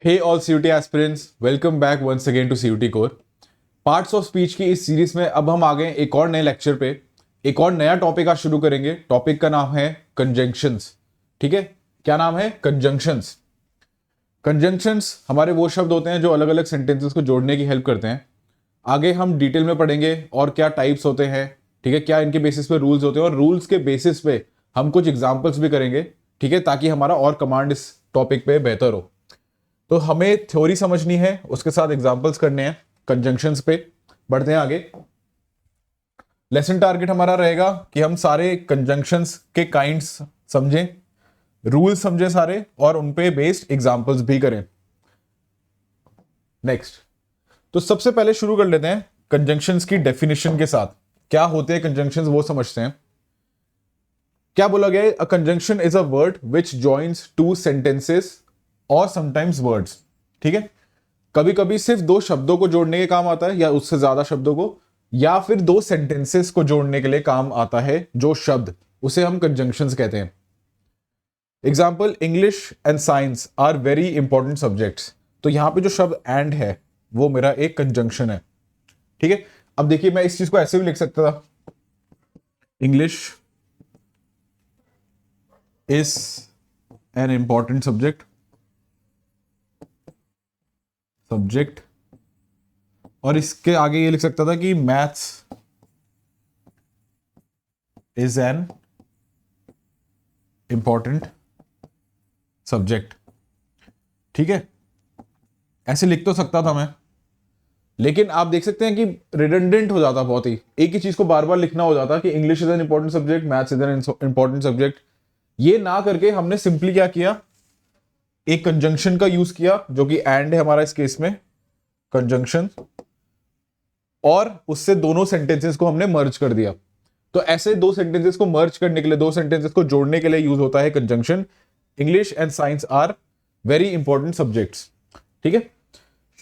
Hey all CUT aspirants, welcome back once again to CUT Core. Parts of speech की इस series में अब हम आ गए एक और नए लेक्चर पे। एक और नया टॉपिक आज शुरू करेंगे। टॉपिक का नाम है कंजंक्शंस। ठीक है, क्या नाम है? कंजंक्शंस। कंजंक्शंस हमारे वो शब्द होते हैं जो अलग अलग सेंटेंसेस को जोड़ने की हेल्प करते हैं। आगे हम डिटेल में पढ़ेंगे और क्या टाइप्स होते हैं, ठीक है, क्या इनके बेसिस पे रूल्स होते हैं और रूल्स के बेसिस पे हम कुछ एग्जाम्पल्स भी करेंगे, ठीक है, ताकि हमारा और कमांड इस टॉपिक पे बेहतर हो। तो हमें थ्योरी समझनी है, उसके साथ एग्जांपल्स करने हैं कंजंक्शंस पे। बढ़ते हैं आगे। लेसन टारगेट हमारा रहेगा कि हम सारे कंजंक्शंस के काइंड्स समझें, रूल समझें सारे, और उन पे बेस्ड एग्जांपल्स भी करें। नेक्स्ट, तो सबसे पहले शुरू कर लेते हैं कंजंक्शंस की डेफिनेशन के साथ। क्या होते हैं कंजंक्शंस वो समझते हैं। क्या बोला गया है? A conjunction is a word which joins two sentences और समटाइम्स वर्ड्स। ठीक है, कभी कभी सिर्फ दो शब्दों को जोड़ने के काम आता है या उससे ज्यादा शब्दों को, या फिर दो सेंटेंसेस को जोड़ने के लिए काम आता है जो शब्द, उसे हम कंजंक्शंस कहते हैं। Example, English and science are very important subjects. तो यहां पे जो शब्द एंड है वो मेरा एक कंजंक्शन है। ठीक है, अब देखिए मैं इस चीज को ऐसे भी लिख सकता था, English is an important subject, और इसके आगे ये लिख सकता था कि maths is an important subject. ठीक है, ऐसे लिख तो सकता था मैं, लेकिन आप देख सकते हैं कि रिडंडेंट हो जाता, बहुत ही एक ही चीज को बार बार लिखना हो जाता कि English is an important subject, maths is an important subject. ये ना करके हमने सिंपली क्या किया, एक कंजंक्शन का यूज किया जो कि एंड है हमारा इस केस में, कंजंक्शन, और उससे दोनों सेंटेंसेस को हमने मर्ज कर दिया। तो ऐसे दो सेंटेंसेस को मर्ज करने के लिए, दो सेंटेंसेस को जोड़ने के लिए यूज होता है conjunction. English and science are very important subjects. ठीक है,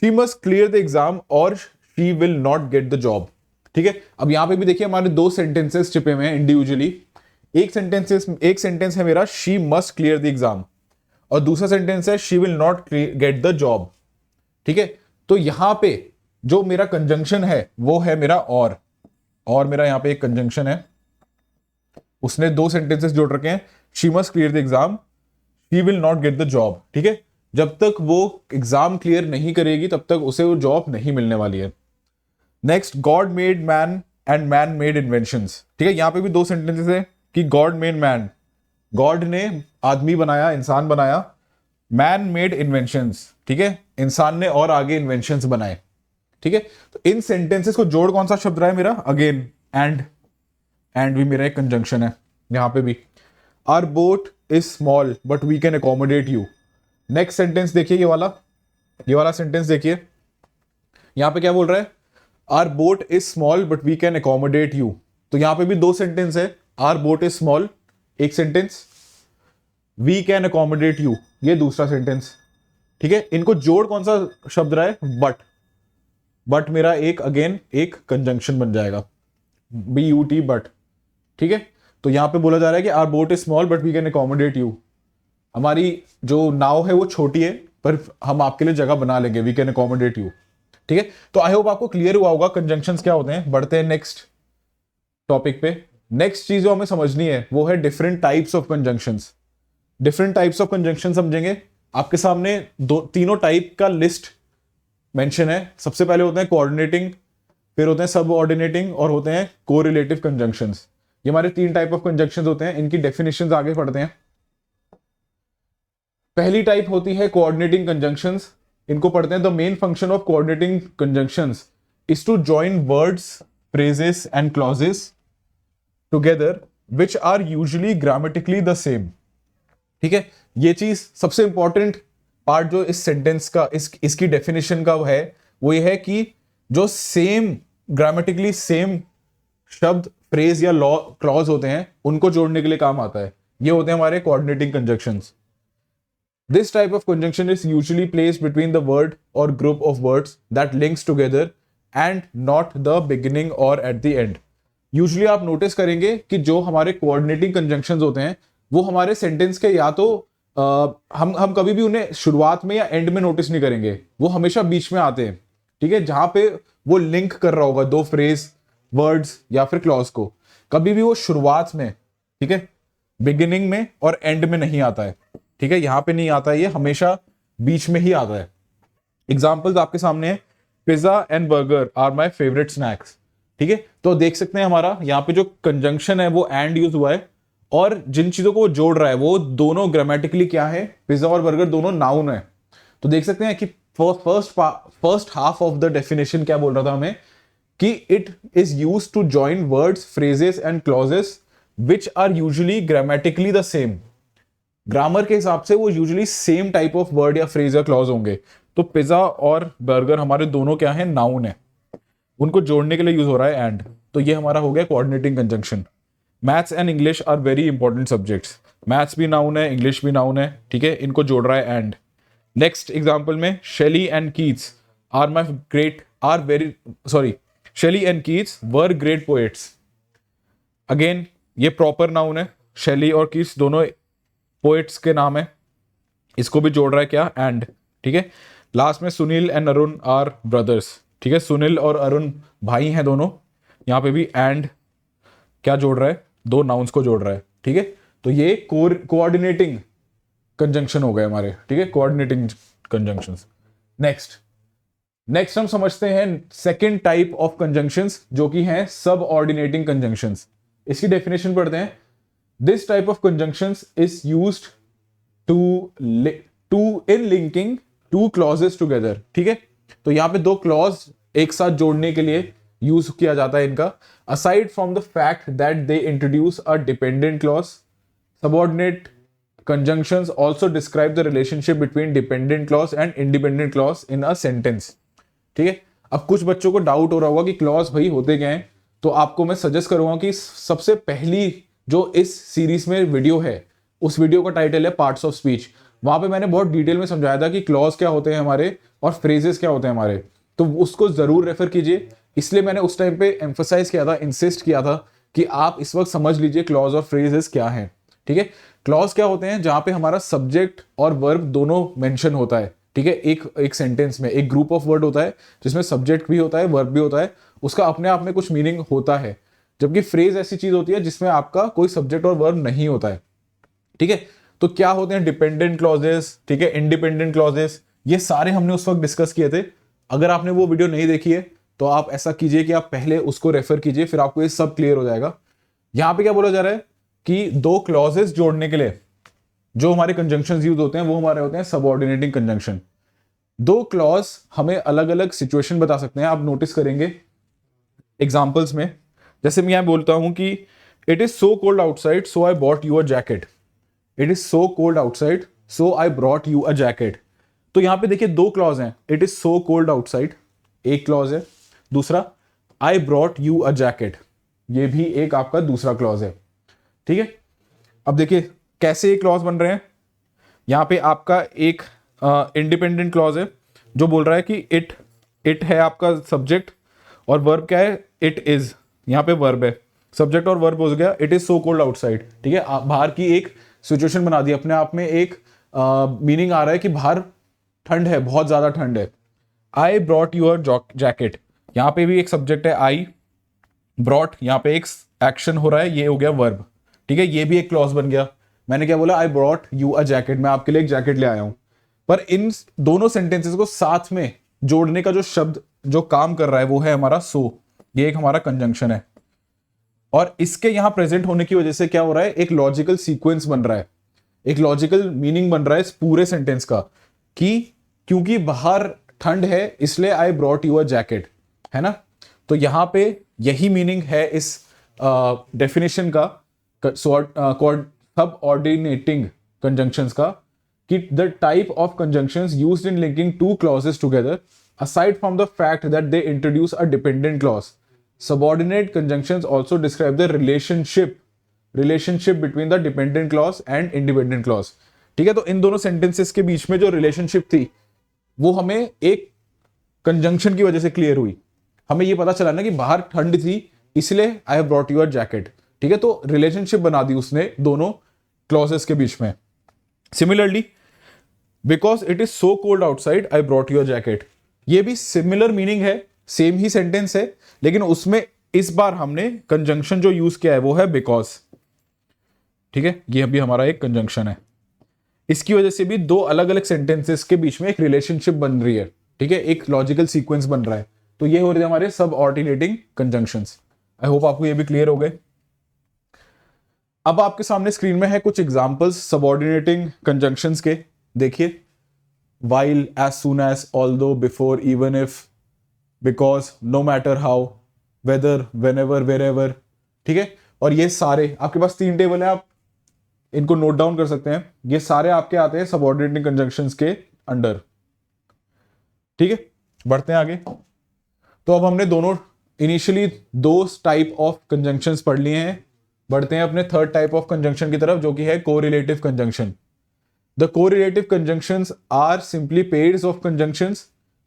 she must clear the exam और she will not get the job. ठीक है, अब यहां पे भी देखिए हमारे दो सेंटेंसेस छिपे हुए हैं इंडिविजुअली। एक सेंटेंस है मेरा she must clear the exam, और दूसरा सेंटेंस है she will not get the job. ठीक है, तो यहां पे जो मेरा कंजंक्शन है वो है मेरा और मेरा यहां पे एक कंजंक्शन है, उसने दो सेंटेंसेस जोड़ रखे हैं, she must clear the exam, she will not get the job. ठीक है, जब तक वो एग्जाम क्लियर नहीं करेगी तब तक उसे वो जॉब नहीं मिलने वाली है। Next, God made man and man made inventions. ठीक है, यहां पे भी दो सेंटेंसेस है कि गॉड मेड मैन, गॉड ने आदमी बनाया, इंसान बनाया, मैन मेड इन्वेंशंस, ठीक है, इंसान ने और आगे इन्वेंशंस बनाए। ठीक है, तो इन सेंटेंसेस को जोड़ कौन सा शब्द रहा है मेरा? अगेन एंड भी मेरा एक कंजंक्शन है यहां पे भी। Our boat is small but we can accommodate you. Next sentence देखिए, ये वाला सेंटेंस देखिए, यहां पे क्या बोल रहा है? Our boat is small but we can accommodate you. तो यहां पे भी दो सेंटेंस है, आर बोट इज स्मॉल एक sentence, we can accommodate you ये दूसरा सेंटेंस। ठीक है, इनको जोड़ कौन सा शब्द रहा है? बट मेरा अगेन एक कंजंक्शन बन जाएगा, BUT बट। ठीक है, तो यहां पे बोला जा रहा है कि our boat is small but we can accommodate you. हमारी जो नाव है वो छोटी है पर हम आपके लिए जगह बना लेंगे, वी कैन अकोमोडेट यू। ठीक है, तो आई होप आपको क्लियर हुआ होगा कंजंक्शंस क्या होते हैं। बढ़ते हैं नेक्स्ट टॉपिक पे। नेक्स्ट चीज जो हमें समझनी है वो है different types of conjunctions. Different types of conjunction समझेंगे। आपके सामने तीनों टाइप का लिस्ट मेंशन है। सबसे पहले होते हैं कोऑर्डिनेटिंग, फिर होते हैं सबऑर्डिनेटिंग, और होते हैं कोरिलेटिव कंजंक्शंस। ये हमारे तीन टाइप ऑफ कंजंक्शंस होते हैं। इनकी डेफिनेशंस आगे पढ़ते हैं। पहली टाइप होती है कोऑर्डिनेटिंग कंजंक्शंस। इनको पढ़ते हैं। The main function of coordinating conjunctions is to join words, phrases and clauses together which are usually grammatically the same. ठीक है, ये चीज सबसे इंपॉर्टेंट पार्ट जो इस सेंटेंस का, इसकी डेफिनेशन का है वो ये है कि जो सेम ग्रामेटिकली सेम शब्द, फ्रेज या लॉ क्लॉज होते हैं उनको जोड़ने के लिए काम आता है। ये होते हैं हमारे coordinating conjunctions. This type of conjunction is usually placed between the word और group of words that links together and not the beginning और एट द एंड। यूजुअली आप नोटिस करेंगे कि जो हमारे कोऑर्डिनेटिंग कंजंक्शंस होते हैं वो हमारे सेंटेंस के या तो हम कभी भी उन्हें शुरुआत में या एंड में नोटिस नहीं करेंगे, वो हमेशा बीच में आते हैं, ठीक है, जहां पे वो लिंक कर रहा होगा दो फ्रेज, वर्ड्स या फिर क्लॉज को। कभी भी वो शुरुआत में, ठीक है, बिगिनिंग में और एंड में नहीं आता है, ठीक है, यहां पे नहीं आता है, ये हमेशा बीच में ही आता है। एग्जाम्पल्स आपके सामने है, pizza and burger are my favourite snacks, ठीक है। तो देख सकते हैं हमारा यहाँ पे जो कंजंक्शन है वो एंड यूज हुआ है, और जिन चीजों को वो जोड़ रहा है वो दोनों ग्रामेटिकली क्या है, पिज्जा और बर्गर दोनों नाउन है। तो देख सकते हैं कि first half of the definition क्या बोल रहा था हमें, कि it is use to join words, phrases and clauses which are usually grammatically the same. Grammar के हिसाब से वो usually same type of word या फ्रेज या क्लॉज होंगे। तो पिज्जा और बर्गर हमारे दोनों क्या है, नाउन है, उनको जोड़ने के लिए यूज हो रहा है एंड। तो ये हमारा हो गया coordinating conjunction. Maths and English are very important subjects, maths भी नाउन है, इंग्लिश भी नाउन है, ठीक है, इनको जोड़ रहा है एंड। नेक्स्ट एग्जाम्पल में Shelley and Keats are my great are very sorry Shelley and Keats were great poets. Again ये प्रॉपर नाउन है, शेली और कीट्स दोनों पोएट्स के नाम है, इसको भी जोड़ रहा है क्या, एंड, ठीक है। लास्ट में Sunil and Arun are brothers, ठीक है, सुनील और अरुण भाई हैं दोनों, यहां पे भी एंड क्या जोड़ रहा है, दो नाउन्स को जोड़ रहा है, ठीक है। तो ये कोऑर्डिनेटिंग कंजंक्शन हो गए हमारे, ठीक है, कोऑर्डिनेटिंग कंजंक्शंस। नेक्स्ट हम समझते हैं सेकेंड टाइप ऑफ कंजंक्शंस, जो कि हैं सब ऑर्डिनेटिंग कंजंक्शंस। इसकी डेफिनेशन पढ़ते हैं। This type of conjunctions is used to in linking two clauses together, ठीक है। तो यहां पे दो क्लॉज एक साथ जोड़ने के लिए यूज किया जाता है इनका। Aside from the fact that they introduce a dependent clause, subordinate conjunctions also describe the relationship between dependent clause and independent clause in a sentence, ठीक है। अब कुछ बच्चों को डाउट हो रहा होगा कि क्लॉज भाई होते क्या हैं, तो आपको मैं सजेस्ट करूंगा कि सबसे पहली जो इस सीरीज में वीडियो है, उस वीडियो का टाइटल है पार्ट्स ऑफ स्पीच। वहां पे मैंने बहुत डिटेल में समझाया था कि क्लॉज क्या होते हैं हमारे और फ्रेजेस क्या होते हैं हमारे, तो उसको जरूर रेफर कीजिए। इसलिए मैंने उस टाइम पे एम्फोसाइज किया था, इंसिस्ट किया था कि आप इस वक्त समझ लीजिए क्लॉज और फ्रेजेस क्या हैं, ठीक है। क्लॉज क्या होते हैं, जहां पे हमारा सब्जेक्ट और वर्ब दोनों मेंशन होता है, ठीक है। एक सेंटेंस में एक ग्रुप ऑफ वर्ड होता है जिसमें सब्जेक्ट भी होता है, वर्ब भी होता है, उसका अपने आप में कुछ मीनिंग होता है। जबकि फ्रेज ऐसी चीज होती है जिसमें आपका कोई सब्जेक्ट और वर्ब नहीं होता है, ठीक है। तो क्या होते हैं डिपेंडेंट क्लॉजेस, ठीक है, इंडिपेंडेंट क्लॉजेस, ये सारे हमने उस वक्त डिस्कस किए थे। अगर आपने वो वीडियो नहीं देखी है तो आप ऐसा कीजिए कि आप पहले उसको रेफर कीजिए, फिर आपको ये सब क्लियर हो जाएगा। यहां पे क्या बोला जा रहा है कि दो क्लॉजेस जोड़ने के लिए जो हमारे कंजंक्शंस यूज होते हैं वो हमारे होते हैं सबऑर्डिनेटिंग कंजंक्शन। दो क्लॉज हमें अलग अलग सिचुएशन बता सकते हैं, आप नोटिस करेंगे एग्जांपल्स में। जैसे मैं यहां बोलता हूं कि it is so cold outside so I bought you a jacket, it is so cold outside so I brought you a jacket. तो यहां पे देखिए दो क्लॉज हैं, it is so cold outside एक क्लॉज है, दूसरा I brought you a jacket, ये भी एक आपका दूसरा क्लॉज है, ठीक है। अब देखिए कैसे एक क्लॉज बन रहे हैं। यहां पे आपका एक इंडिपेंडेंट क्लॉज है जो बोल रहा है कि इट है आपका सब्जेक्ट और वर्ब क्या है, इट इज, यहां पे वर्ब है, सब्जेक्ट और वर्ब हो गया, it is so cold outside, ठीक है। बाहर की एक सिचुएशन बना दी, अपने आप में एक मीनिंग आ रहा है कि बाहर ठंड है, बहुत ज्यादा ठंड है। आई ब्रॉट यूअर जैकेट, यहां पे भी एक सब्जेक्ट है आई, ब्रॉट यहां पे एक एक्शन हो रहा है, ये हो गया वर्ब, ठीक है, ये भी एक क्लॉज बन गया। मैंने क्या बोला, I brought you a jacket, मैं आपके लिए एक जैकेट ले आया हूं। पर इन दोनों सेंटेंसेस को साथ में जोड़ने का जो शब्द जो काम कर रहा है वो है हमारा सो, ये एक हमारा कंजंक्शन है। और इसके यहां प्रेजेंट होने की वजह से क्या हो रहा है, एक लॉजिकल सीक्वेंस बन रहा है, एक लॉजिकल मीनिंग बन रहा है इस पूरे सेंटेंस का, कि क्योंककि बाहर ठंड है इसलिए I brought you a jacket, है ना। तो यहां पे यही मीनिंग है इस डेफिनेशन का सब ऑर्डिनेटिंग कंजंक्शंस का, कि the type of conjunctions used in linking two clauses together aside from the fact that they introduce a dependent clause, subordinate conjunctions also describe the relationship between the dependent clause and independent clause, ठीक है। तो इन दोनों sentences के बीच में जो relationship थी वो हमें एक कंजंक्शन की वजह से क्लियर हुई। हमें ये पता चला ना कि बाहर ठंड थी इसलिए I have brought your jacket, ठीक है। तो रिलेशनशिप बना दी उसने दोनों क्लॉजेस के बीच में। Similarly, because it is so cold outside I brought your jacket, ये भी सिमिलर मीनिंग है, सेम ही सेंटेंस है, लेकिन उसमें इस बार हमने कंजंक्शन जो यूज किया है वो है बिकॉज। ठीक है, ये अभी हमारा एक कंजंक्शन है, इसकी वजह से भी दो अलग अलग सेंटेंसेस के बीच में एक रिलेशनशिप बन रही है। ठीक है, एक लॉजिकल सीक्वेंस बन रहा है। तो ये हो रहे हैं हमारे सब ऑर्डिनेटिंग कंजंक्शंस। आई होप आपको ये भी क्लियर हो गए। अब आपके सामने स्क्रीन में है कुछ एग्जांपल्स सबऑर्डिनेटिंग कंजंक्शंस के, देखिए, while, as soon as, although, before, even if, because, no matter how, whether, whenever, wherever। ठीक है, और ये सारे आपके पास 3 टेबल है, आप इनको नोट डाउन कर सकते हैं। ये सारे आपके आते हैं सबऑर्डिनेटिंग कंजंक्शंस के अंडर। ठीक है, बढ़ते हैं आगे। तो अब हमने दोनों इनिशियली 2 टाइप ऑफ कंजंक्शंस पढ़ लिए हैं। बढ़ते हैं अपने थर्ड टाइप ऑफ कंजंक्शन की तरफ, जो कि है correlative conjunction. The correlative conjunctions are simply pairs of conjunctions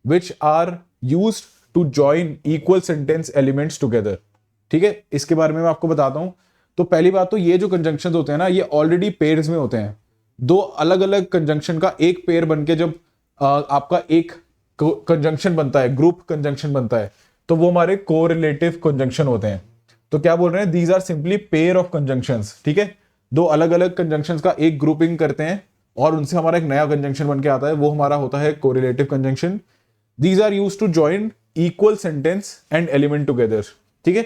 which are used to join equal sentence elements together। ठीक है, इसके बारे में मैं आपको बताता हूं। तो पहली बात तो ये जो कंजंक्शंस होते हैं ना, ये ऑलरेडी पेयर्स में होते हैं। 2 अलग अलग कंजंक्शन का एक पेयर बनके जब आपका एक कंजंक्शन बनता है, ग्रुप कंजंक्शन बनता है, तो वो हमारे कोरिलेटिव कंजंक्शन होते हैं। तो क्या बोल रहे हैं, these are simply pair of conjunctions. ठीक है, 2 अलग अलग कंजंक्शंस का एक ग्रुपिंग करते हैं और उनसे हमारा एक नया कंजंक्शन बन के आता है, वो हमारा होता है correlative conjunction. These are used to join equal sentence and element together. ठीक है,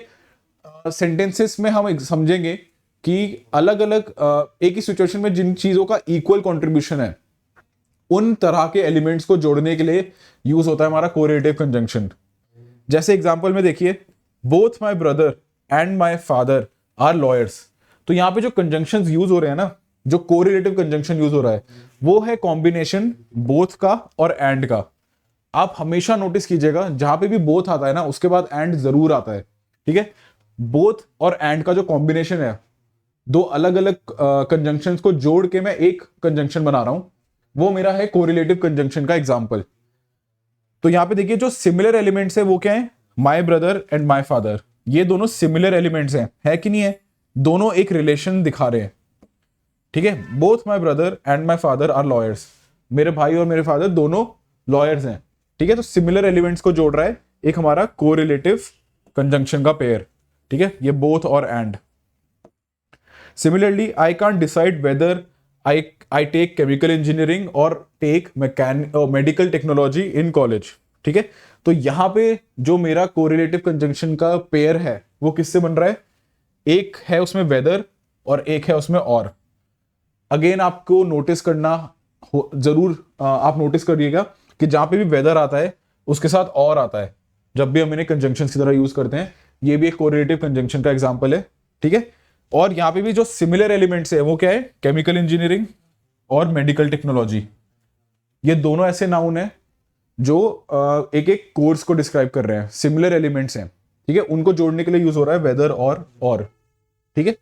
सेंटेंसेस में हम समझेंगे कि अलग अलग एक ही सिचुएशन में जिन चीजों का इक्वल कंट्रीब्यूशन है, उन तरह के एलिमेंट्स को जोड़ने के लिए यूज होता है हमारा कोरिलेटिव कंजंक्शन। जैसे एग्जांपल में देखिए, both my brother and my father are lawyers. तो यहां पे जो कंजंक्शंस यूज हो रहे हैं ना, जो कोरिलेटिव कंजंक्शन यूज हो रहा है, वो है कॉम्बिनेशन बोथ का और एंड का। आप हमेशा नोटिस कीजिएगा, जहां पे भी बोथ आता है ना, उसके बाद एंड जरूर आता है। ठीक है, बोथ और एंड का जो कॉम्बिनेशन है, 2 अलग अलग कंजंक्शंस को जोड़ के मैं एक कंजंक्शन बना रहा हूं, वो मेरा है कोरिलेटिव कंजंक्शन का एग्जाम्पल। तो यहां पे देखिए, जो सिमिलर एलिमेंट्स है वो क्या है, माई ब्रदर एंड माई फादर। ये दोनों सिमिलर एलिमेंट्स हैं, है कि नहीं है? दोनों एक रिलेशन दिखा रहे हैं। ठीक है, both my brother and my father are lawyers. मेरे भाई और मेरे फादर दोनों लॉयर्स हैं। ठीक है, तो सिमिलर एलिमेंट्स को जोड़ रहा है एक हमारा कोरिलेटिव कंजंक्शन का पेयर। ठीक है, ये बोथ और and. Similarly, I can't decide whether I take chemical engineering और take medical technology in college. ठीक है, तो यहां पे जो मेरा कोरिलेटिव कंजंक्शन का पेयर है वो किससे बन रहा है? एक है उसमें वेदर और एक है उसमें और। अगेन आपको नोटिस करना जरूर, आप नोटिस करिएगा कि जहां पे भी वेदर आता है उसके साथ और आता है, जब भी हम इन्हें कंजंक्शन की तरह यूज करते हैं। ये भी एक कोरिलेटिव कंजंक्शन का एग्जांपल है। ठीक है, और यहां पे भी जो सिमिलर एलिमेंट्स है वो क्या है? केमिकल इंजीनियरिंग और मेडिकल टेक्नोलॉजी। ये दोनों ऐसे नाउन है जो एक एक कोर्स को डिस्क्राइब कर रहे हैं, सिमिलर एलिमेंट्स हैं। ठीक है, उनको जोड़ने के लिए यूज हो रहा है वेदर और। ठीक है,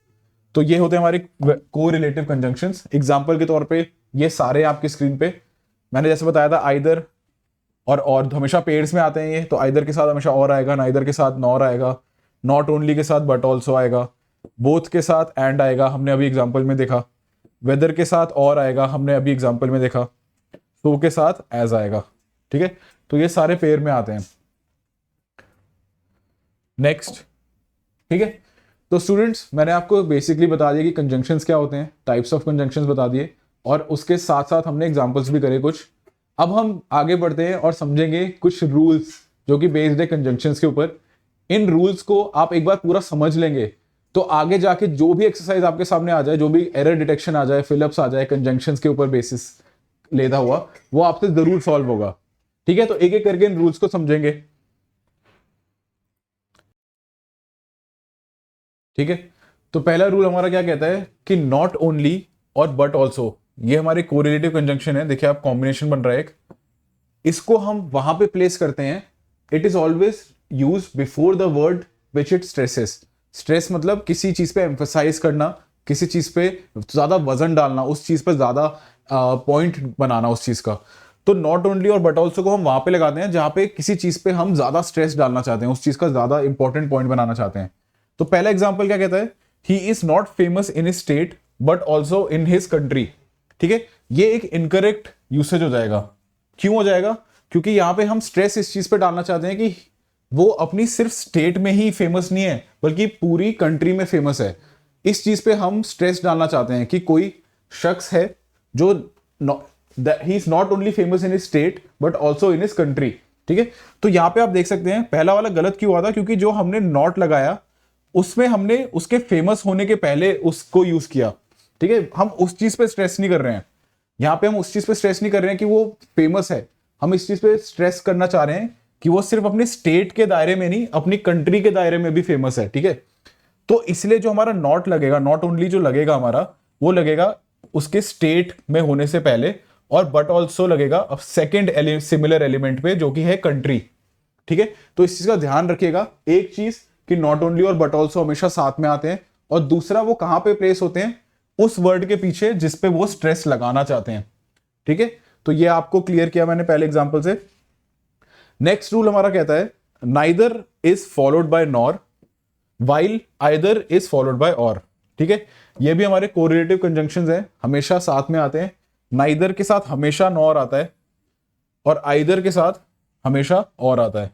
तो ये होते हैं हमारे कोरिलेटिव कंजंक्शंस। एग्जांपल के तौर पे ये सारे आपकी स्क्रीन पे मैंने जैसे बताया था, आइदर और हमेशा पेयर्स में आते हैं ये, तो आइदर के साथ हमेशा और आएगा, नाइदर के साथ नॉर आएगा, नॉट ओनली के साथ बट ऑल्सो आएगा, बोथ के साथ एंड आएगा, हमने अभी एग्जाम्पल में देखा, वेदर के साथ और आएगा, हमने अभी एग्जाम्पल में देखा, सो के साथ एज आएगा। ठीक है, तो ये सारे पेयर में आते हैं। नेक्स्ट, ठीक है, तो स्टूडेंट्स मैंने आपको बेसिकली बता दिया कि कंजंक्शंस क्या होते हैं, टाइप्स ऑफ कंजंक्शंस बता दिए, और उसके साथ साथ हमने एग्जांपल्स भी करे कुछ। अब हम आगे बढ़ते हैं और समझेंगे कुछ रूल्स जो कि बेस्ड है कंजंक्शंस के ऊपर। इन रूल्स को आप एक बार पूरा समझ लेंगे तो आगे जाके जो भी एक्सरसाइज आपके सामने आ जाए, जो भी एरर डिटेक्शन आ जाए, फिलअप्स आ जाए कंजंक्शंस के ऊपर बेसिस लेता हुआ, वो आपसे जरूर सॉल्व होगा। ठीक है, तो एक एक करके इन रूल्स को समझेंगे। ठीक है, तो पहला रूल हमारा क्या कहता है कि नॉट ओनली और बट ऑल्सो, ये हमारे कोरिलेटिव कंजंक्शन है। देखिए आप, कॉम्बिनेशन बन रहा है एक, इसको हम वहां पे प्लेस करते हैं। It is always use before the word which it stresses. Stress मतलब किसी चीज पे एम्फसाइज करना, किसी चीज पे ज्यादा वजन डालना, उस चीज पे ज्यादा पॉइंट बनाना उस चीज का। तो नॉट ओनली और बट ऑल्सो को हम वहां पे लगाते हैं जहां पे किसी चीज पे हम ज्यादा स्ट्रेस डालना चाहते हैं, उस चीज का ज्यादा इंपॉर्टेंट पॉइंट बनाना चाहते हैं। तो पहला एग्जाम्पल क्या कहता है? He is not famous in his state but also in his country. ठीक है, ये एक इनकरेक्ट यूसेज हो जाएगा। क्यों हो जाएगा? क्योंकि यहां पे हम स्ट्रेस इस चीज पे डालना चाहते हैं कि वो अपनी सिर्फ स्टेट में ही फेमस नहीं है बल्कि पूरी कंट्री में फेमस है। इस चीज पे हम स्ट्रेस डालना चाहते हैं कि कोई शख्स है जो he is not only famous in his state but also in his country. ठीक है, तो यहां पे आप देख सकते हैं पहला वाला गलत क्यों हुआ था, क्योंकि जो हमने नॉट लगाया उसमें हमने उसके फेमस होने के पहले उसको यूज किया। ठीक है, हम उस चीज पे स्ट्रेस नहीं कर रहे हैं, यहां पे हम उस चीज पे स्ट्रेस नहीं कर रहे हैं कि वो फेमस है, हम इस चीज पे स्ट्रेस करना चाह रहे हैं कि वो सिर्फ अपने स्टेट के दायरे में नहीं अपनी कंट्री के दायरे में भी फेमस है। ठीक है, तो इसलिए जो हमारा नॉट लगेगा, नॉट ओनली जो लगेगा हमारा, वो लगेगा उसके स्टेट में होने से पहले, और बट ऑल्सो लगेगा सेकेंड सिमिलर एलिमेंट पे जो कि है कंट्री। ठीक है, तो इस चीज का ध्यान रखिएगा, एक चीज कि नॉट ओनली और बट ऑल्सो हमेशा साथ में आते हैं, और दूसरा वो कहां पे प्लेस होते हैं, उस वर्ड के पीछे जिस पे वो स्ट्रेस लगाना चाहते हैं। ठीक है, तो ये आपको क्लियर किया मैंने पहले एग्जांपल से। नेक्स्ट रूल हमारा कहता है neither is followed bye nor while either is followed bye और। ठीक है, ये भी हमारे कोरिलेटिव कंजंक्शंस हैं, हमेशा साथ में आते हैं। नाइदर के साथ हमेशा नॉर आता है और आइदर के साथ हमेशा और आता है।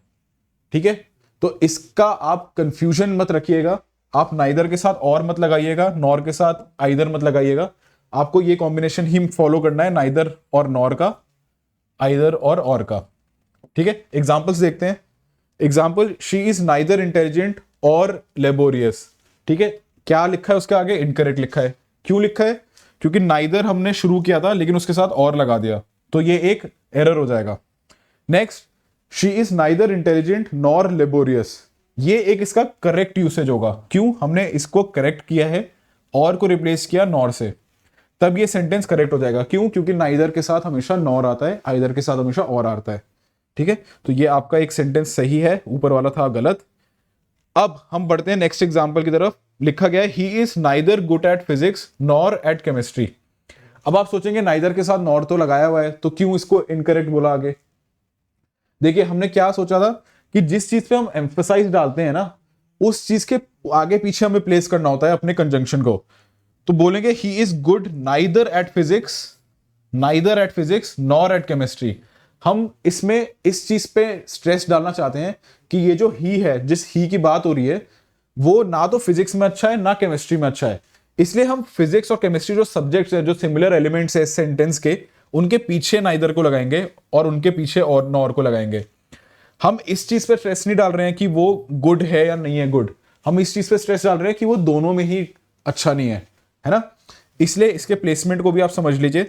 ठीक है, तो इसका आप कंफ्यूजन मत रखिएगा, आप नाइदर के साथ और मत लगाइएगा, नॉर के साथ आइदर मत लगाइएगा, आपको ये कॉम्बिनेशन ही फॉलो करना है, नाइदर और नॉर का, आइदर और का। ठीक है, एग्जांपल्स देखते हैं। Example, she is neither intelligent और लेबोरियस। ठीक है, क्या लिखा है उसके आगे? इनकरेक्ट लिखा है। क्यों लिखा है? क्योंकि नाइदर हमने शुरू किया था लेकिन उसके साथ और लगा दिया, तो ये एक एरर हो जाएगा। Next, she is neither intelligent nor laborious, ये एक इसका करेक्ट यूसेज होगा। क्यों? हमने इसको करेक्ट किया है और को रिप्लेस किया नॉर से, तब ये सेंटेंस करेक्ट हो जाएगा। क्यों? क्योंकि नाइदर के साथ हमेशा नॉर आता है, आइदर के साथ हमेशा और आता है। ठीक है, तो ये आपका एक सेंटेंस सही है, ऊपर वाला था गलत। अब हम बढ़ते हैं नेक्स्ट एग्जांपल की तरफ। लिखा गया है he is neither good at physics nor at chemistry. अब आप सोचेंगे नाइदर के साथ नॉर तो लगाया हुआ है, तो क्यों इसको इनकरेक्ट बोला आगे? देखिए, हमने क्या सोचा था कि जिस चीज पे हम एम्फसाइज डालते हैं ना, उस चीज के आगे पीछे हमें प्लेस करना होता है अपने कंजंक्शन को। तो बोलेंगे he is good neither at physics nor at chemistry. हम इसमें इस चीज पे स्ट्रेस डालना चाहते हैं कि ये जो ही है, जिस ही की बात हो रही है, वो ना तो फिजिक्स में अच्छा है ना केमिस्ट्री में अच्छा है। इसलिए हम फिजिक्स और केमिस्ट्री जो सब्जेक्ट्स है, जो सिमिलर एलिमेंट्स है सेंटेंस के, उनके पीछे नाइदर को लगाएंगे और उनके पीछे और नॉर को लगाएंगे। हम इस चीज पे स्ट्रेस नहीं डाल रहे हैं कि वो गुड है या नहीं है गुड, हम इस चीज पे स्ट्रेस डाल रहे हैं कि वो दोनों में ही अच्छा नहीं है ना। इसलिए इसके प्लेसमेंट को भी आप समझ लीजिए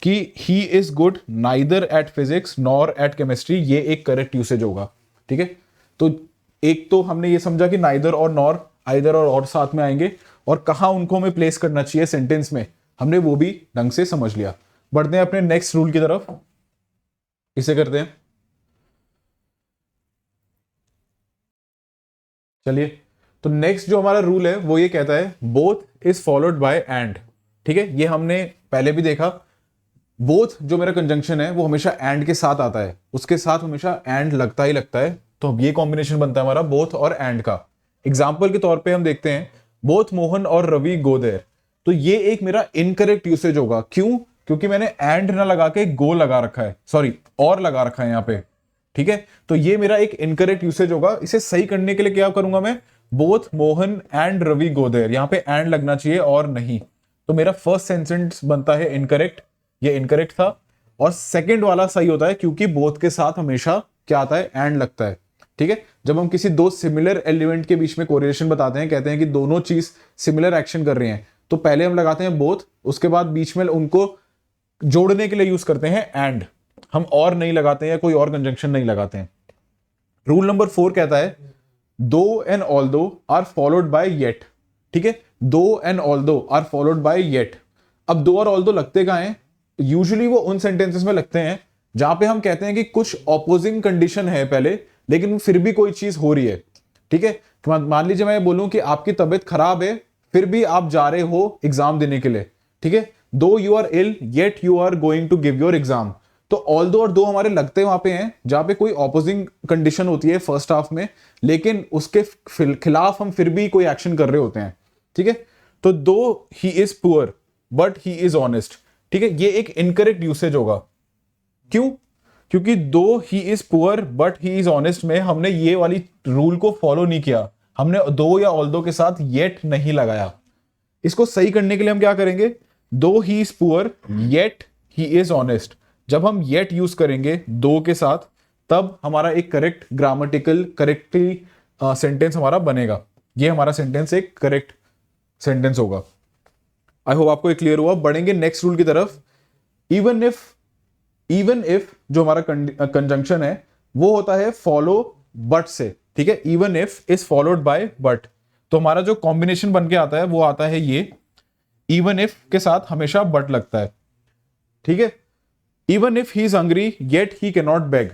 कि he is good neither at physics nor at chemistry, ये एक करेक्ट यूसेज होगा। ठीक है, तो एक तो हमने ये समझा कि नाइदर और नॉर, आइदर और साथ में आएंगे, और कहां उनको हमें प्लेस करना चाहिए सेंटेंस में, हमने वो भी ढंग से समझ लिया। बढ़ते हैं अपने नेक्स्ट रूल की तरफ, इसे करते हैं। चलिए, तो नेक्स्ट जो हमारा रूल है वो ये कहता है both is followed bye and. ठीक है, ये हमने पहले भी देखा, बोथ जो मेरा कंजंक्शन है वो हमेशा एंड के साथ आता है, उसके साथ हमेशा एंड लगता ही लगता है, तो ये कॉम्बिनेशन बनता है हमारा बोथ और एंड का। एग्जाम्पल के तौर पे हम देखते हैं बोथ मोहन और रवि गो देयर, तो ये एक मेरा इनकरेक्ट यूसेज होगा। क्यों? क्योंकि मैंने एंड ना लगा के गो लगा रखा है, सॉरी और लगा रखा है यहाँ पे। ठीक है, तो ये मेरा एक इनकरेक्ट यूसेज होगा। इसे सही करने के लिए क्या करूंगा मैं? Both Mohan and Ravi go there, यहाँ पे एंड लगना चाहिए और नहीं, तो मेरा फर्स्ट सेंटेंस बनता है इनकरेक्ट, ये इनकरेक्ट था। और सेकंड वाला सही होता है क्योंकि बोथ के साथ हमेशा क्या आता है? एंड लगता है। ठीक है, जब हम किसी दो सिमिलर एलिमेंट के बीच में कोरिलेशन बताते हैं, कहते हैं कि दोनों चीज सिमिलर एक्शन कर रही हैं, तो पहले हम लगाते हैं बोथ, उसके बाद बीच में उनको जोड़ने के लिए यूज करते हैं एंड, हम और नहीं लगाते हैं या कोई और कंजंक्शन नहीं लगाते हैं। रूल नंबर 4 कहता है though and although are followed by yet. ठीक है, though and although are followed by yet. अब दो और ऑल्दो लगते कहां हैं? यूजुअली वो उन सेंटेंसेस में लगते हैं जहां पे हम कहते हैं कि कुछ ऑपोजिंग कंडीशन है पहले, लेकिन फिर भी कोई चीज हो रही है। ठीक है, तो मान लीजिए मैं बोलूं कि आपकी तबीयत खराब है, फिर भी आप जा रहे हो एग्जाम देने के लिए। ठीक है, though you are ill yet you are going to give your exam. तो ऑल दो और दो हमारे लगते वहां पे हैं जहां पे कोई ऑपोजिंग कंडीशन होती है फर्स्ट हाफ में, लेकिन उसके खिलाफ हम फिर भी कोई एक्शन कर रहे होते हैं। ठीक है, तो दो he is poor but he is honest, ठीक है, ये एक इनकरेक्ट यूसेज होगा। क्यों? क्योंकि दो he is poor but he is honest में हमने ये वाली रूल को फॉलो नहीं किया, हमने दो या ऑल्दो के साथ येट नहीं लगाया। इसको सही करने के लिए हम क्या करेंगे, दो he is poor yet he is honest, जब हम येट यूज करेंगे दो के साथ तब हमारा एक करेक्ट ग्रामेटिकल करेक्टली सेंटेंस हमारा बनेगा। ये हमारा सेंटेंस एक करेक्ट सेंटेंस होगा। आई होप आपको क्लियर हुआ। बढ़ेंगे नेक्स्ट रूल की तरफ। इवन इफ जो हमारा कंजंक्शन है वो होता है फॉलो बट से, ठीक है, even if is followed bye but, तो हमारा जो कॉम्बिनेशन बन के आता है वो आता है ये, इवन इफ के साथ हमेशा बट लगता है, ठीक है। Even if he is hungry yet he can not beg,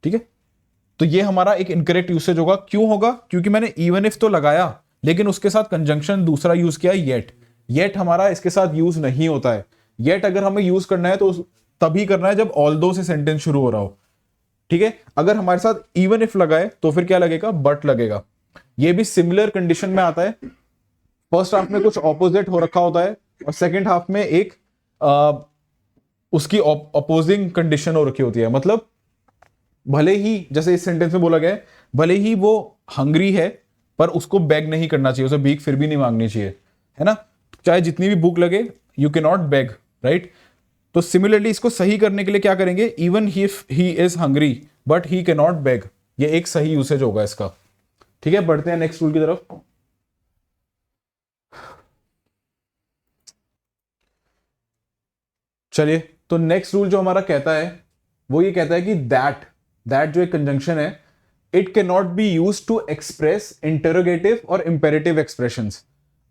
ठीक है, तो ये हमारा एक इनकरेक्ट यूसेज होगा। क्यों होगा? क्योंकि मैंने इवन इफ तो लगाया लेकिन उसके साथ कंजंक्शन दूसरा यूज किया येट। येट हमारा इसके साथ यूज नहीं होता है। येट अगर हमें यूज करना है तो तभी करना है जब ऑल्दो से सेंटेंस शुरू हो रहा हो, ठीक है। अगर हमारे साथ इवन इफ लगाए तो फिर क्या लगेगा, बट लगेगा। ये भी सिमिलर कंडीशन में आता है। फर्स्ट हाफ में कुछ ऑपोजिट हो रखा होता है और सेकेंड हाफ में एक उसकी अपोजिंग कंडीशन हो रखी होती है। मतलब भले ही जैसे इस सेंटेंस में बोला गया है, भले ही वो हंग्री है पर उसको बेग नहीं करना चाहिए, उसे भीख फिर भी नहीं मांगनी चाहिए, है ना। चाहे जितनी भी भूख लगे, you can not beg, right. तो सिमिलरली इसको सही करने के लिए क्या करेंगे, even if he is hungry but he can not beg, ये एक सही यूसेज होगा इसका, ठीक है। बढ़ते हैं नेक्स्ट रूल की तरफ। चलिए, तो नेक्स्ट रूल जो हमारा कहता है वो ये कहता है कि दैट जो एक कंजंक्शन है, it can not be use to express interrogative और इंपेरेटिव एक्सप्रेशंस।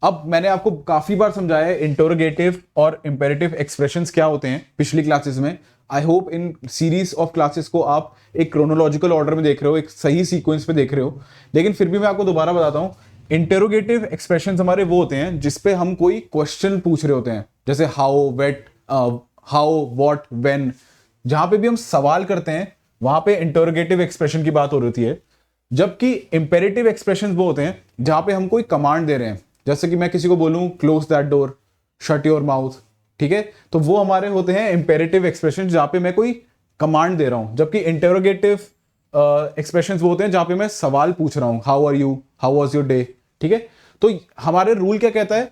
अब मैंने आपको काफी बार समझाया है इंटरोगेटिव और इंपेरेटिव एक्सप्रेशंस क्या होते हैं पिछली क्लासेस में। I hope in series of classes को आप एक क्रोनोलॉजिकल ऑर्डर में देख रहे हो, एक सही सीक्वेंस पे देख रहे हो, लेकिन फिर भी मैं आपको दोबारा बताता हूं। इंटरोगेटिव एक्सप्रेशंस हमारे वो होते हैं जिसपे हम कोई क्वेश्चन पूछ रहे होते हैं, जैसे how, wait, how, what, when. जहां पे भी हम सवाल करते हैं वहां पे इंटरोगेटिव एक्सप्रेशन की बात हो रही होती है। जबकि इंपेरेटिव एक्सप्रेशन वो होते हैं जहां पे हम कोई कमांड दे रहे हैं, जैसे कि मैं किसी को बोलूं close that door, shut your mouth, ठीक है, तो वो हमारे होते हैं इंपेरेटिव एक्सप्रेशन जहां पे मैं कोई कमांड दे रहा हूं। जबकि इंटरोगेटिव एक्सप्रेशन वो होते हैं जहां पे मैं सवाल पूछ रहा हूं, how are you, how was your day, ठीक है। तो हमारे रूल क्या कहता है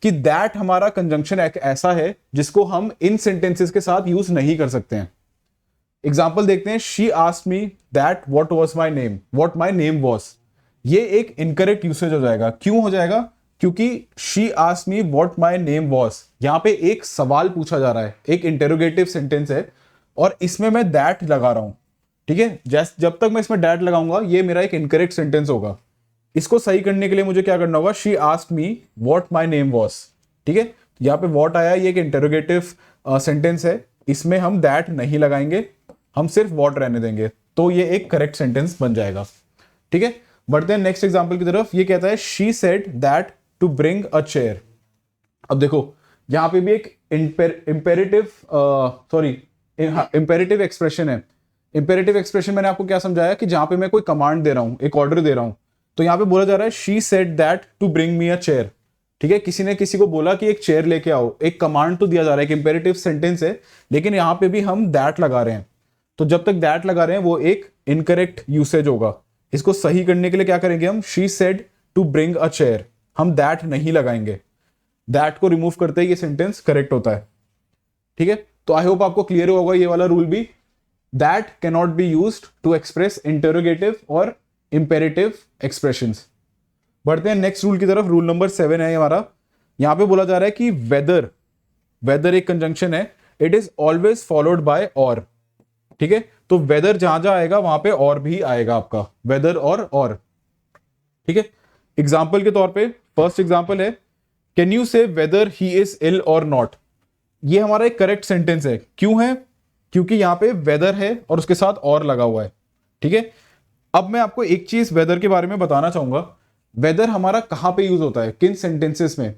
कि दैट हमारा कंजंक्शन एक ऐसा है जिसको हम इन सेंटेंसेस के साथ यूज नहीं कर सकते हैं। एग्जाम्पल देखते हैं, she asked me that what was my name, what my name was. ये एक इनकरेक्ट यूसेज हो जाएगा। क्यों हो जाएगा? क्योंकि she asked me what my name was, यहां पे एक सवाल पूछा जा रहा है, एक इंटरोगेटिव सेंटेंस है और इसमें मैं दैट लगा रहा हूं, ठीक है। जब तक मैं इसमें दैट लगाऊंगा ये मेरा एक इनकरेक्ट सेंटेंस होगा। इसको सही करने के लिए मुझे क्या करना होगा, she asked me what my name was, ठीक है। यहां पे व्हाट आया, ये एक इंटरोगेटिव सेंटेंस है, इसमें हम दैट नहीं लगाएंगे, हम सिर्फ व्हाट रहने देंगे, तो ये एक करेक्ट सेंटेंस बन जाएगा, ठीक है। बढ़ते हैं नेक्स्ट एग्जांपल की तरफ। ये कहता है she said that to bring a chair. अब देखो यहां पे भी एक इंपेरेटिव एक्सप्रेशन है। इंपेरेटिव एक्सप्रेशन मैंने आपको क्या समझाया कि जहां पे मैं कोई कमांड दे रहा हूं, एक ऑर्डर दे रहा हूं, तो यहां पे बोला जा रहा है she said that to bring me a chair, ठीक है। किसी ने किसी को बोला कि एक चेयर लेके आओ, एक कमांड तो दिया जा रहा है, एक इंपेरेटिव सेंटेंस है, लेकिन यहां पे भी हम दैट लगा रहे हैं। तो जब तक दैट लगा रहे हैं वो एक इनकरेक्ट यूसेज होगा। इसको सही करने के लिए क्या करेंगे हम, she said to bring a chair, हम दैट नहीं लगाएंगे। दैट को रिमूव करते ही ये सेंटेंस करेक्ट होता है, ठीक है। तो आई होप आपको क्लियर होगा ये वाला रूल भी। That can not be used to express interrogative और इंपेरेटिव एक्सप्रेशंस। बढ़ते हैं नेक्स्ट रूल की तरफ। रूल नंबर 7 है हमारा। यहां पे बोला जा रहा है कि वेदर एक कंजंक्शन है, it is always followed by और, ठीक है। तो वेदर जहां जहां आएगा वहां पे और भी आएगा आपका, वेदर और, ठीक है। एग्जाम्पल के तौर पे फर्स्ट एग्जाम्पल है, कैन यू से वेदर ही इज इल और नॉट। ये हमारा एक करेक्ट सेंटेंस है। क्यों है? क्योंकि यहां पे वेदर है और उसके साथ और लगा हुआ है, ठीक है। अब मैं आपको एक चीज वेदर के बारे में बताना चाहूंगा। वेदर हमारा कहां पे यूज होता है, किन सेंटेंसेस में?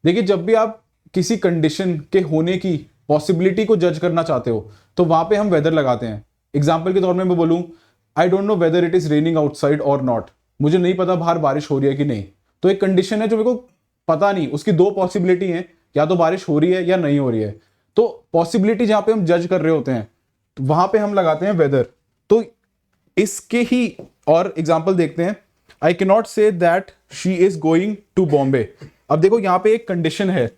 देखिए, जब भी आप किसी कंडीशन के होने की पॉसिबिलिटी को जज करना चाहते हो तो वहां पे हम वेदर लगाते हैं। एग्जाम्पल के तौर में मैं बोलूं, I don't know whether it is raining outside और नॉट, मुझे नहीं पता बाहर बारिश हो रही है कि नहीं। तो एक कंडीशन है जो मेरे को पता नहीं, उसकी दो पॉसिबिलिटी है, या तो बारिश हो रही है या नहीं हो रही है। तो पॉसिबिलिटी जहां पे हम जज कर रहे होते हैं तो वहां पे हम लगाते हैं वेदर। तो इसके ही और एग्जाम्पल देखते हैं। I can not say that she is going to Bombay. अब देखो यहां पे एक कंडीशन है,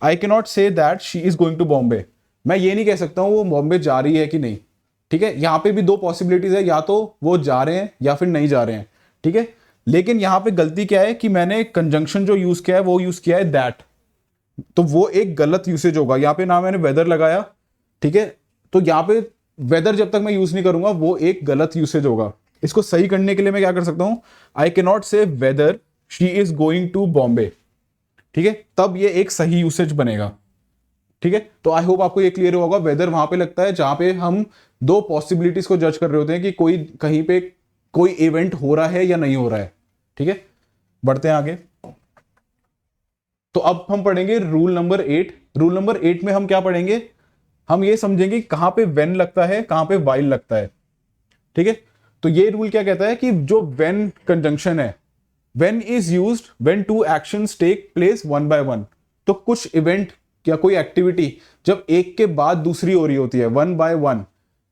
I can not say that she is going to Bombay. मैं ये नहीं कह सकता हूं वो बॉम्बे जा रही है कि नहीं। ठीक है, यहां पे भी दो पॉसिबिलिटीज है, या तो वो जा रहे हैं या फिर नहीं जा रहे हैं। ठीक है, लेकिन यहां पे गलती क्या है कि मैंने कंजंक्शन जो यूज किया है वो यूज किया है दैट, तो वो एक गलत यूसेज होगा। यहां पे ना मैंने वेदर लगाया, ठीक है, तो यहां पे वेदर जब तक मैं यूज नहीं करूंगा वो एक गलत यूसेज होगा। इसको सही करने के लिए मैं क्या कर सकता हूं, I can not say whether she is going to Bombay. ठीक है, तब ये एक सही यूसेज बनेगा। ठीक है, तो आई होप आपको ये क्लियर होगा। वेदर वहां पे लगता है जहां पे हम दो पॉसिबिलिटीज को जज कर रहे होते हैं कि कोई कहीं पे कोई इवेंट हो रहा है या नहीं हो रहा है। ठीक है, बढ़ते हैं आगे। तो अब हम पढ़ेंगे रूल नंबर 8। रूल नंबर 8 में हम क्या पढ़ेंगे, हम ये समझेंगे कहां पे व्हेन लगता है, कहां पे व्हाइल लगता है। ठीक है, तो ये रूल क्या कहता है कि जो व्हेन कंजंक्शन है, when is used when two actions take place one by one. तो कुछ इवेंट या कोई एक्टिविटी जब एक के बाद दूसरी हो रही होती है वन बाय वन,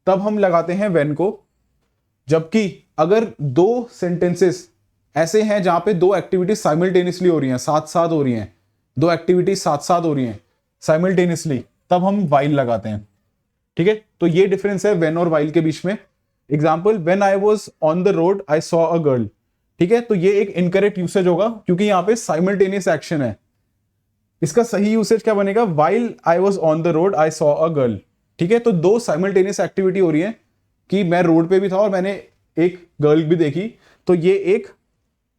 तब हम लगाते हैं व्हेन को। जबकि अगर दो सेंटेंसेस ऐसे हैं जहां पे दो एक्टिविटीज साइमल्टेनियसली हो रही हैं, साथ साथ हो रही हैं, दो एक्टिविटीज साथ साथ हो रही हैं साइमल्टेनियसली, तब हम वाइल लगाते हैं। ठीक है, तो ये डिफरेंस है व्हेन और वाइल के बीच में। Example, when I was on the road I saw a girl. ठीक है, तो ये एक इनकरेक्ट यूसेज होगा क्योंकि यहां पे साइमल्टेनियस एक्शन है। इसका सही यूसेज क्या बनेगा, while I was on the road I saw a girl. ठीक है, तो दो साइमल्टेनियस एक्टिविटी हो रही है कि मैं रोड पे भी था और मैंने एक गर्ल भी देखी, तो ये एक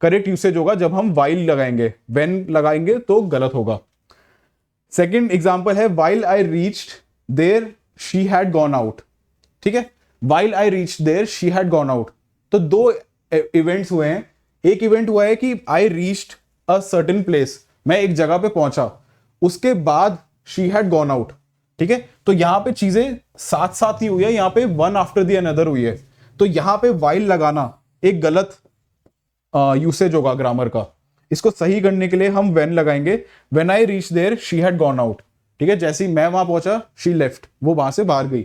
करेक्ट यूसेज होगा। जब हम वाइल लगाएंगे, व्हेन लगाएंगे तो गलत होगा। सेकेंड एग्जाम्पल है, while I reached there she had gone out. ठीक है, while I reached there she had gone out. तो दो इवेंट्स हुए हैं। एक इवेंट हुआ है कि I reached a certain place, मैं एक जगह पे पहुंचा, उसके बाद शी हैड गॉन आउट। ठीक है, तो यहां पे चीजें साथ साथ ही हुई है, यहां पे वन आफ्टर द अनदर हुई है। तो यहां पे वाइल लगाना एक गलत यूसेज होगा ग्रामर का। इसको सही करने के लिए हम व्हेन लगाएंगे। When I reach there she had gone out. ठीक है, जैसे ही मैं वहां पहुंचा शी लेफ्ट, वो वहां से बाहर गई।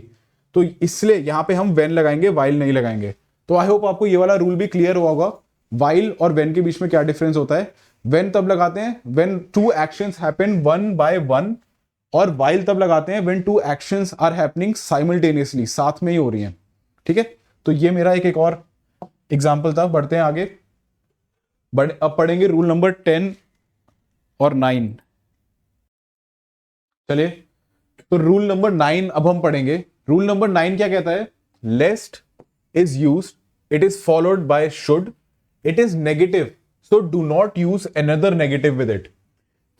तो इसलिए यहां पे हम व्हेन लगाएंगे, वाइल नहीं लगाएंगे। तो आई होप आपको ये वाला रूल भी क्लियर हुआ होगा, वाइल और व्हेन के बीच में क्या डिफरेंस होता है। व्हेन तब लगाते हैं when two actions happen one by one, और वाइल तब लगाते हैं when two actions are happening simultaneously, साथ में ही हो रही हैं। ठीक है, तो ये मेरा एक और एग्जाम्पल था। बढ़ते हैं आगे। अब पढ़ेंगे रूल नंबर 10 और 9। चलिए, तो रूल नंबर 9 अब हम पढ़ेंगे। रूल नंबर 9 क्या कहता है, lest is used, it is followed by should, it is negative, so do not use another negative with it.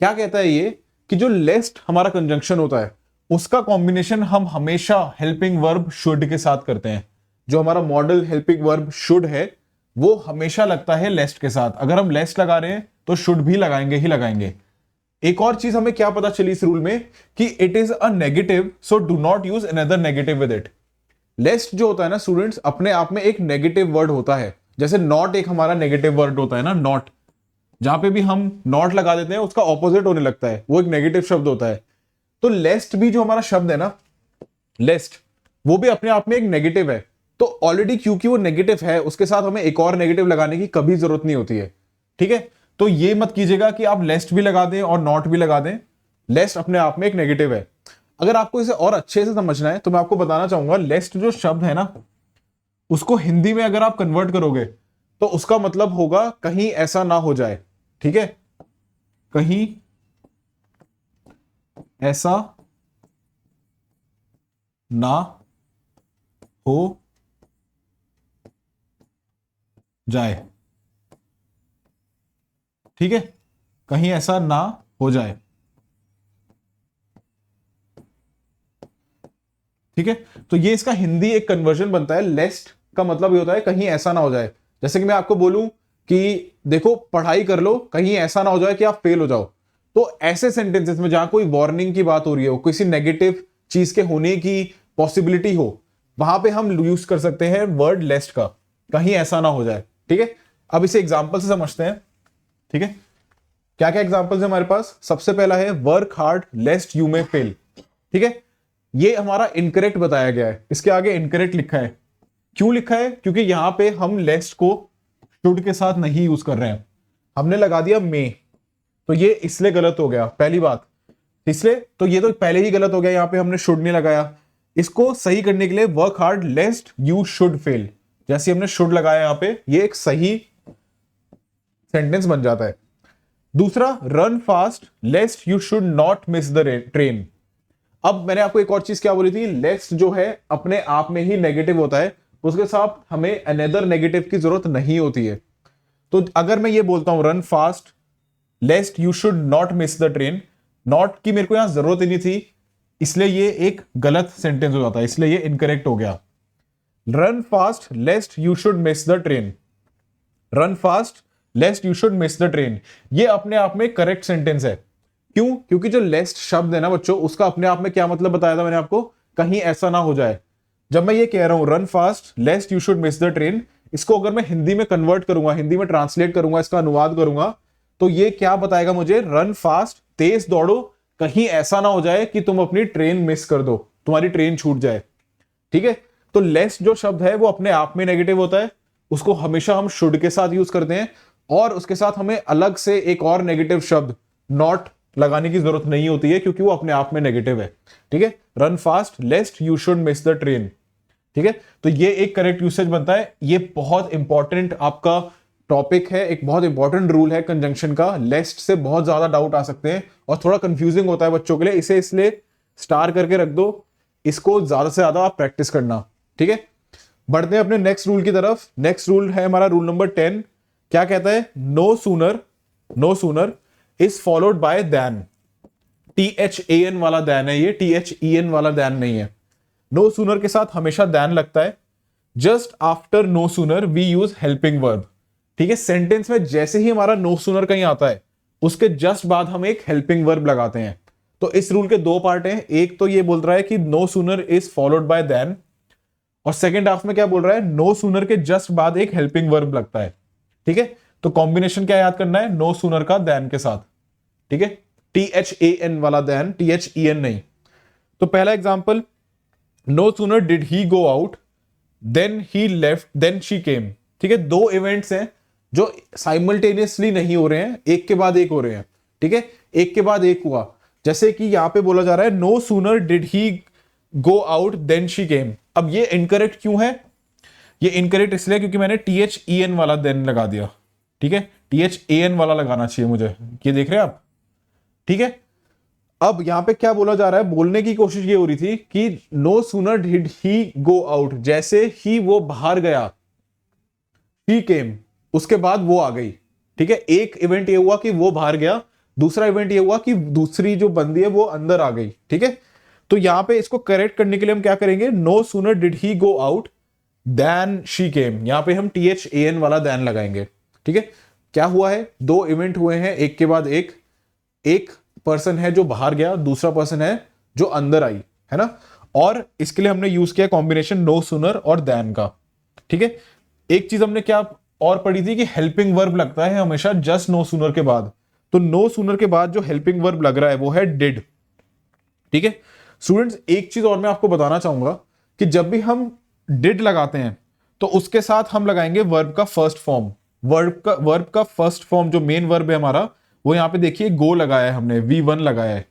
क्या कहता है ये कि जो लेस्ट हमारा कंजंक्शन होता है उसका कॉम्बिनेशन हम हमेशा हेल्पिंग वर्ब शुड के साथ करते हैं। जो हमारा मॉडल हेल्पिंग वर्ब शुड है वो हमेशा लगता है लेस्ट के साथ। अगर हम लेस्ट लगा रहे हैं तो शुड भी लगाएंगे ही लगाएंगे। एक और चीज हमें क्या पता चली इस रूल में कि it is a negative, so do not use another negative with it. Lest जो होता है ना स्टूडेंट्स, अपने आप में एक नेगेटिव वर्ड होता है। जैसे नॉट एक हमारा नेगेटिव वर्ड होता है ना, नॉट, जहां पे भी हम नॉट लगा देते हैं उसका ऑपोजिट होने लगता है, वो एक नेगेटिव शब्द होता है। तो लेस्ट भी जो हमारा शब्द है ना, लेस्ट, वो भी अपने आप में एक नेगेटिव है। तो ऑलरेडी क्योंकि वो नेगेटिव है उसके साथ हमें एक और नेगेटिव लगाने की कभी जरूरत नहीं होती है। ठीक है, तो ये मत कीजिएगा कि आप लेस्ट भी लगा दें और नॉट भी लगा दें। लेस्ट अपने आप में एक नेगेटिव है। अगर आपको इसे और अच्छे से समझना है तो मैं आपको बताना चाहूंगा, लेस्ट जो शब्द है ना उसको हिंदी में अगर आप कन्वर्ट करोगे तो उसका मतलब होगा कहीं ऐसा ना हो जाए। ठीक है, कहीं ऐसा ना हो जाए। ठीक है, कहीं ऐसा ना हो जाए। ठीक है, तो ये इसका हिंदी एक कन्वर्जन बनता है। लेस्ट का मतलब ये होता है कहीं ऐसा ना हो जाए। जैसे कि मैं आपको बोलूं कि देखो पढ़ाई कर लो, कहीं ऐसा ना हो जाए कि आप फेल हो जाओ। तो ऐसे सेंटेंसेस में जहां कोई वार्निंग की बात हो रही हो, किसी नेगेटिव चीज के होने की पॉसिबिलिटी हो, वहां पे हम यूज कर सकते हैं वर्ड लेस्ट का, कहीं ऐसा ना हो जाए। ठीक है, अब इसे एग्जाम्पल से समझते हैं। ठीक है, क्या क्या एग्जांपल्स है हमारे पास? सबसे पहला है work hard लेस्ट you may fail. ठीक है, ये हमारा इनकरेक्ट बताया गया है, इसके आगे इनकरेक्ट लिखा है। क्यों लिखा है? क्योंकि यहां पे हम लेस्ट को शुड के साथ नहीं यूज कर रहे हैं, हमने लगा दिया मे, तो ये इसलिए गलत हो गया पहली बात। इसलिए तो ये तो पहले ही गलत हो गया, यहां पे हमने शुड नहीं लगाया। इसको सही करने के लिए work hard लेस्ट you should fail, जैसे हमने शुड लगाया यहां पे, ये एक सही सेंटेंस बन जाता है। दूसरा, run fast लेस्ट you should not miss the train. अब मैंने आपको एक और चीज क्या बोली थी, लेस्ट जो है अपने आप में ही नेगेटिव होता है, उसके साथ हमें अनदर नेगेटिव की जरूरत नहीं होती है। तो अगर मैं ये बोलता हूं run fast लेस्ट you should not miss the train, not की मेरे को यहां जरूरत ही नहीं थी, इसलिए ये एक गलत सेंटेंस हो जाता है, इसलिए ये इनकरेक्ट हो गया। Run fast लेस्ट you should miss the train, run fast लेस्ट you should miss the train, ये अपने आप में करेक्ट सेंटेंस है। क्यों? क्योंकि जो लेस्ट शब्द है ना बच्चों, उसका अपने आप में क्या मतलब बताया था मैंने आपको, कहीं ऐसा ना हो जाए। जब मैं ये कह रहा हूं run fast लेस्ट you should miss the train, इसको अगर मैं हिंदी में कन्वर्ट करूंगा, हिंदी में ट्रांसलेट करूंगा, इसका अनुवाद करूंगा, तो ये क्या बताएगा मुझे, रन फास्ट तेज दौड़ो, कहीं ऐसा ना हो जाए कि तुम अपनी ट्रेन मिस कर दो, तुम्हारी ट्रेन छूट जाए। ठीक है, तो लेस्ट जो शब्द है वो अपने आप में नेगेटिव होता है, उसको हमेशा हम शुड के साथ यूज करते हैं, और उसके साथ हमें अलग से एक और नेगेटिव शब्द नॉट लगाने की जरूरत नहीं होती है, क्योंकि वो अपने आप में नेगेटिव है। ठीक है, run fast लेस्ट you should miss the train. ठीक है, तो ये एक करेक्ट यूसेज बनता है। ये बहुत इंपॉर्टेंट आपका टॉपिक है, एक बहुत इंपॉर्टेंट रूल है कंजंक्शन का। लेस्ट से बहुत ज्यादा डाउट आ सकते हैं और थोड़ा कंफ्यूजिंग होता है बच्चों के लिए, इसे इसलिए स्टार करके रख दो, इसको ज्यादा से ज्यादा आप प्रैक्टिस करना। ठीक है, बढ़ते हैं अपने नेक्स्ट रूल की तरफ। नेक्स्ट रूल है हमारा रूल नंबर 10। क्या कहता है? No sooner is followed by than. THAN वाला दैन है ये, THEN वाला दैन नहीं है। नो सूनर के साथ हमेशा दैन लगता है। Just after no sooner we use helping verb. ठीक है, सेंटेंस में जैसे ही हमारा नो सूनर कहीं आता है, उसके जस्ट बाद हम एक हेल्पिंग वर्ब लगाते हैं। तो इस रूल के दो पार्ट हैं, एक तो ये बोल रहा है कि no sooner is followed by than, और सेकेंड हाफ में क्या बोल रहा है, नो सूनर के जस्ट बाद एक हेल्पिंग वर्ब लगता है। ठीक है, तो कॉम्बिनेशन क्या याद करना है, नो सूनर का दैन के साथ। ठीक है, THAN वाला दैन, THEN नहीं। तो पहला example, no sooner did he go out then he left then she came. ठीक है, दो इवेंट्स हैं जो साइमल्टेनियसली नहीं हो रहे हैं, एक के बाद एक हो रहे हैं। ठीक है, एक के बाद एक हुआ, जैसे कि यहां पे बोला जा रहा है no sooner did he go out then she came. अब ये इनकरेक्ट क्यों है? ये इनकरेक्ट इसलिए क्योंकि मैंने THEN वाला देन लगा दिया। ठीक है, THAN वाला लगाना चाहिए मुझे, ये देख रहे हैं आप। ठीक है, अब यहां पे क्या बोला जा रहा है, बोलने की कोशिश ये हो रही थी कि no sooner did he go out, जैसे ही वो बाहर गया, ही केम, उसके बाद वो आ गई। ठीक है, एक इवेंट ये हुआ कि वो बाहर गया, दूसरा इवेंट ये हुआ कि दूसरी जो बंदी है वो अंदर आ गई। ठीक है, तो यहां पे इसको करेक्ट करने के लिए हम क्या करेंगे, no sooner did he go out then she came, यहां पे हम THAN वाला देन लगाएंगे। ठीक है, क्या हुआ है, दो इवेंट हुए हैं एक के बाद एक, एक पर्सन है जो बाहर गया, दूसरा पर्सन है जो अंदर आई, है ना, और इसके लिए हमने यूज किया कॉम्बिनेशन नो सूनर और देन का। ठीक है, एक चीज हमने क्या और पढ़ी थी कि हेल्पिंग वर्ब लगता है हमेशा जस्ट नो सूनर के बाद, तो नो सूनर के बाद जो हेल्पिंग वर्ब लग रहा है वो है डिड। ठीक है स्टूडेंट्स, एक चीज और मैं आपको बताना चाहूंगा कि जब भी हम डिड लगाते हैं तो उसके साथ हम लगाएंगे वर्ब का फर्स्ट फॉर्म। वर्ब का फर्स्ट फॉर्म जो मेन वर्ब है हमारा, वो यहां पे देखिए गो लगाया है हमने, V1 लगाया है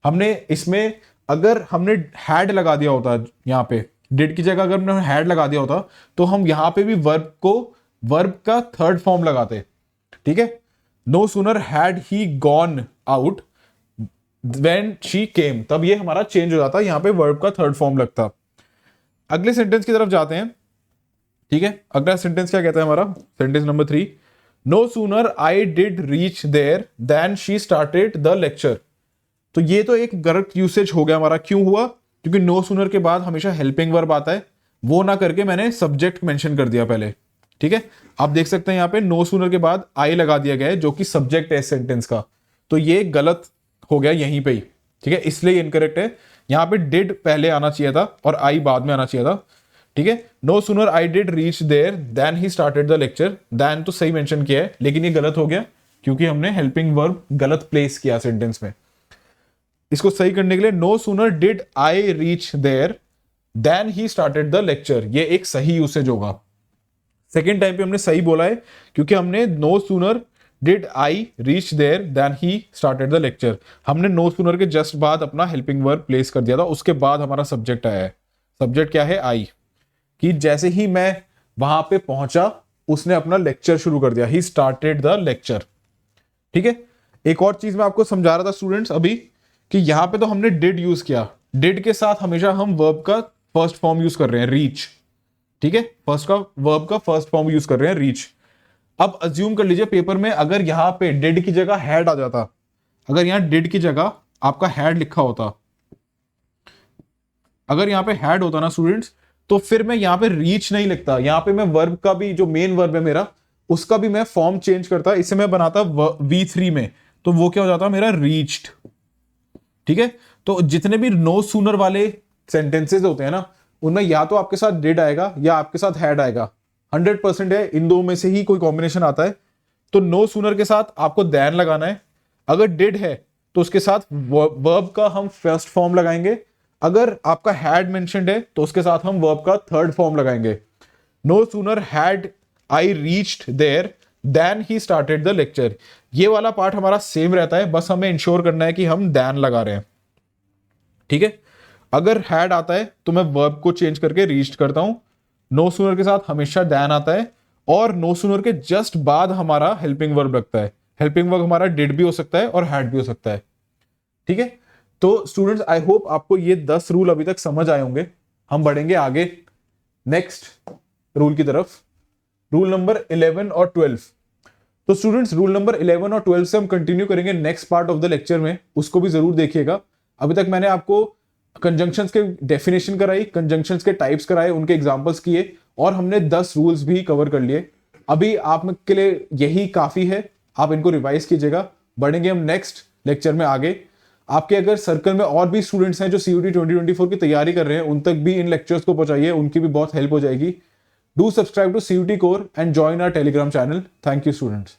हमने। इसमें अगर हमने हैड लगा दिया होता, यहां पे डिड की जगह अगर हमने हैड लगा दिया होता, तो हम यहां पे भी वर्ब का थर्ड फॉर्म लगाते। ठीक है, no sooner had he gone out when she came, तब ये हमारा चेंज हो जाता, यहां पे वर्ब का थर्ड फॉर्म लगता। अगले सेंटेंस की तरफ जाते हैं। ठीक है, अगला सेंटेंस क्या कहता है हमारा, sentence number 3, no sooner I did reach there then she started the lecture. तो ये तो एक गलत यूसेज हो गया हमारा। क्यों हुआ? क्योंकि नो सूनर के बाद हमेशा हेल्पिंग वर्ब आता है, वो ना करके मैंने सब्जेक्ट मेंशन कर दिया पहले। ठीक है, आप देख सकते हैं यहां पे नो सूनर के बाद आई लगा दिया गया है जो कि सब्जेक्ट है इस सेंटेंस का, तो ये गलत हो गया यहीं पे ही। ठीक है, इसलिए इनकरेक्ट है, यहां पे डिड पहले आना चाहिए था और आई बाद में आना चाहिए था। ठीक है, no sooner I did reach there then he started the lecture, then तो सही मेंशन किया है लेकिन ये गलत हो गया, क्योंकि हमने हेल्पिंग वर्ब गलत प्लेस किया सेंटेंस में। इसको सही करने के लिए no sooner did I reach there then he started the lecture, ये एक सही यूसेज होगा। सेकेंड टाइम पे हमने सही बोला है क्योंकि हमने no sooner did I reach there then he started the lecture, हमने नो सूनर के जस्ट बाद अपना हेल्पिंग वर्ब प्लेस कर दिया था, उसके बाद हमारा सब्जेक्ट आया है। सब्जेक्ट क्या है? आई। कि जैसे ही मैं वहां पे पहुंचा उसने अपना लेक्चर शुरू कर दिया, ही स्टार्टेड द लेक्चर। ठीक है, एक और चीज मैं आपको समझा रहा था स्टूडेंट्स अभी कि यहां पे तो हमने डिड यूज किया, डिड के साथ हमेशा हम वर्ब का फर्स्ट फॉर्म यूज कर रहे हैं, रीच। ठीक है, वर्ब का फर्स्ट फॉर्म यूज कर रहे हैं, रीच। अब अज्यूम कर लीजिए पेपर में अगर यहां पे डिड की जगह हैड आ जाता, अगर यहां डिड की जगह आपका हैड लिखा होता, अगर यहां पे हैड होता ना स्टूडेंट्स, तो फिर मैं यहां पे रीच नहीं लिखता, यहां पे मैं वर्ब का भी जो मेन वर्ब है मेरा उसका भी मैं फॉर्म चेंज करता, इसे मैं बनाता V3 में, तो वो क्या हो जाता मेरा रीच्ड। ठीक है, तो जितने भी नो सूनर वाले सेंटेंसेस होते हैं ना, उनमें या तो आपके साथ डिड आएगा या आपके साथ हैड आएगा, 100% है, इन दो में से ही कोई कॉम्बिनेशन आता है। तो नो सूनर के साथ आपको देन लगाना है, अगर डिड है तो उसके साथ वर्ब का हम फर्स्ट फॉर्म लगाएंगे, अगर आपका हैड मेंशन्ड है तो उसके साथ हम वर्ब का थर्ड फॉर्म लगाएंगे। No sooner had I reached there then he started the lecture, ये वाला पार्ट हमारा सेम रहता है, बस हमें इंश्योर करना है कि हम देन लगा रहे हैं। ठीक है, अगर हैड आता है तो मैं वर्ब को चेंज करके रीच्ड करता हूं, नो सूनर के साथ हमेशा देन आता है, और नो सूनर के जस्ट बाद हमारा हेल्पिंग वर्ब लगता है। हेल्पिंग वर्ब हमारा डिड भी हो सकता है और हैड भी हो सकता है। ठीक है, तो स्टूडेंट्स आई होप आपको ये 10 रूल अभी तक समझ आए होंगे। हम बढ़ेंगे आगे नेक्स्ट रूल की तरफ, रूल नंबर 11 और 12। तो स्टूडेंट्स रूल नंबर 11 और 12 से हम कंटिन्यू करेंगे next part of the lecture में, उसको भी जरूर देखिएगा। अभी तक मैंने आपको कंजंक्शंस के डेफिनेशन कराई, कंजंक्शंस के टाइप्स कराए, उनके एग्जांपल्स किए, और हमने 10 रूल्स भी कवर कर लिए। अभी आपके लिए यही काफी है, आप इनको रिवाइज कीजिएगा। बढ़ेंगे हम नेक्स्ट लेक्चर में आगे। आपके अगर सर्कल में और भी स्टूडेंट्स हैं जो CUET 2024 की तैयारी कर रहे हैं, उन तक भी इन लेक्चर्स को पहुंचाइए, उनकी भी बहुत हेल्प हो जाएगी। Do subscribe to CUET Core and join our Telegram channel. Thank you, students.